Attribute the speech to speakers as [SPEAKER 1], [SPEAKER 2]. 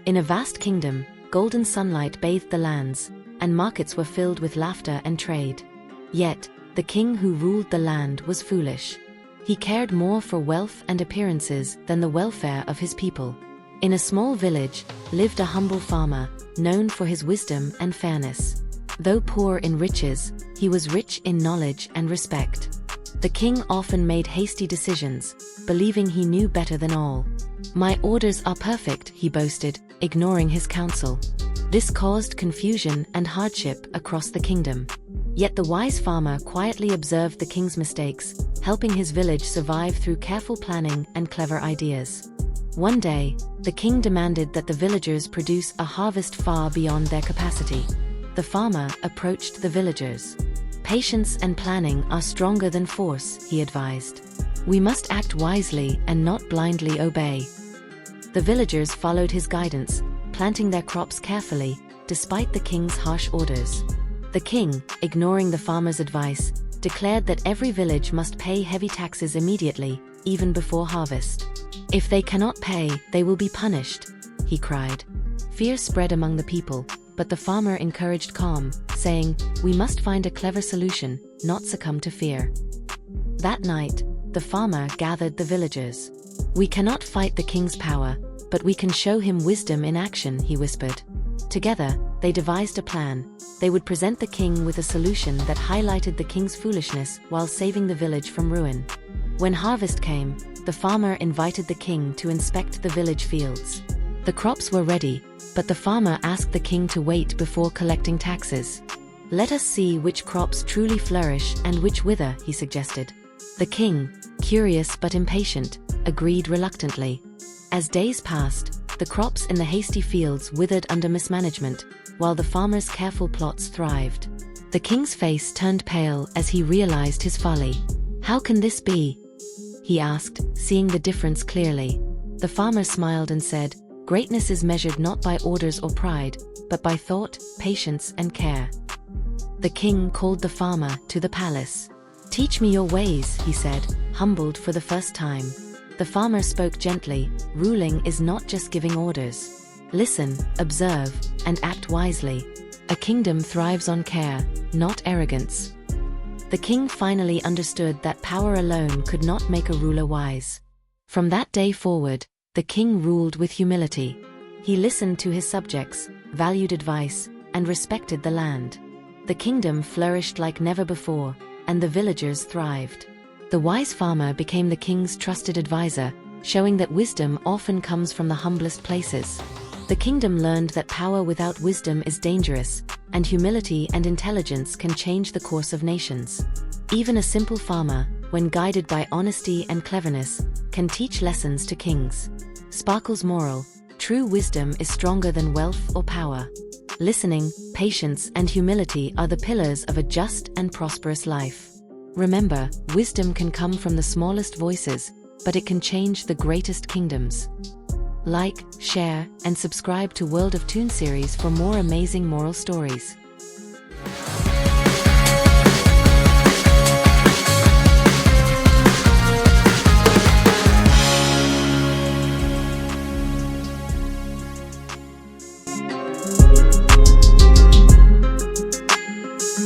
[SPEAKER 1] In a vast kingdom, golden sunlight bathed the lands, and markets were filled with laughter and trade. Yet, the king who ruled the land was foolish. He cared more for wealth and appearances than the welfare of his people. In a small village lived a humble farmer, known for his wisdom and fairness. Though poor in riches, he was rich in knowledge and respect. The king often made hasty decisions, believing he knew better than all. "My orders are perfect," he boasted, ignoring his counsel. This caused confusion and hardship across the kingdom. Yet the wise farmer quietly observed the king's mistakes, helping his village survive through careful planning and clever ideas. One day, the king demanded that the villagers produce a harvest far beyond their capacity. The farmer approached the villagers. "Patience and planning are stronger than force," he advised. "We must act wisely and not blindly obey." The villagers followed his guidance, planting their crops carefully, despite the king's harsh orders. The king, ignoring the farmer's advice, declared that every village must pay heavy taxes immediately, even before harvest. "If they cannot pay, they will be punished," he cried. Fear spread among the people, but the farmer encouraged calm, saying, "We must find a clever solution, not succumb to fear." That night, the farmer gathered the villagers. "We cannot fight the king's power, but we can show him wisdom in action," he whispered. Together, they devised a plan. They would present the king with a solution that highlighted the king's foolishness while saving the village from ruin. When harvest came, the farmer invited the king to inspect the village fields. The crops were ready, but the farmer asked the king to wait before collecting taxes. "Let us see which crops truly flourish and which wither," he suggested. The king, curious but impatient, agreed reluctantly. As days passed, the crops in the hasty fields withered under mismanagement, while the farmer's careful plots thrived. The king's face turned pale as he realized his folly. "How can this be?" he asked, seeing the difference clearly. The farmer smiled and said, "Greatness is measured not by orders or pride, but by thought, patience, and care." The king called the farmer to the palace. "Teach me your ways," he said, humbled for the first time. The farmer spoke gently, "Ruling is not just giving orders. Listen, observe, and act wisely. A kingdom thrives on care, not arrogance." The king finally understood that power alone could not make a ruler wise. From that day forward, the king ruled with humility. He listened to his subjects, valued advice, and respected the land. The kingdom flourished like never before, and the villagers thrived. The wise farmer became the king's trusted advisor, showing that wisdom often comes from the humblest places. The kingdom learned that power without wisdom is dangerous, and humility and intelligence can change the course of nations. Even a simple farmer, when guided by honesty and cleverness, can teach lessons to kings. Sparkle's moral: true wisdom is stronger than wealth or power. Listening, patience, and humility are the pillars of a just and prosperous life. Remember, wisdom can come from the smallest voices, but it can change the greatest kingdoms. Like, share, and subscribe to World of ToonSeries for more amazing moral stories.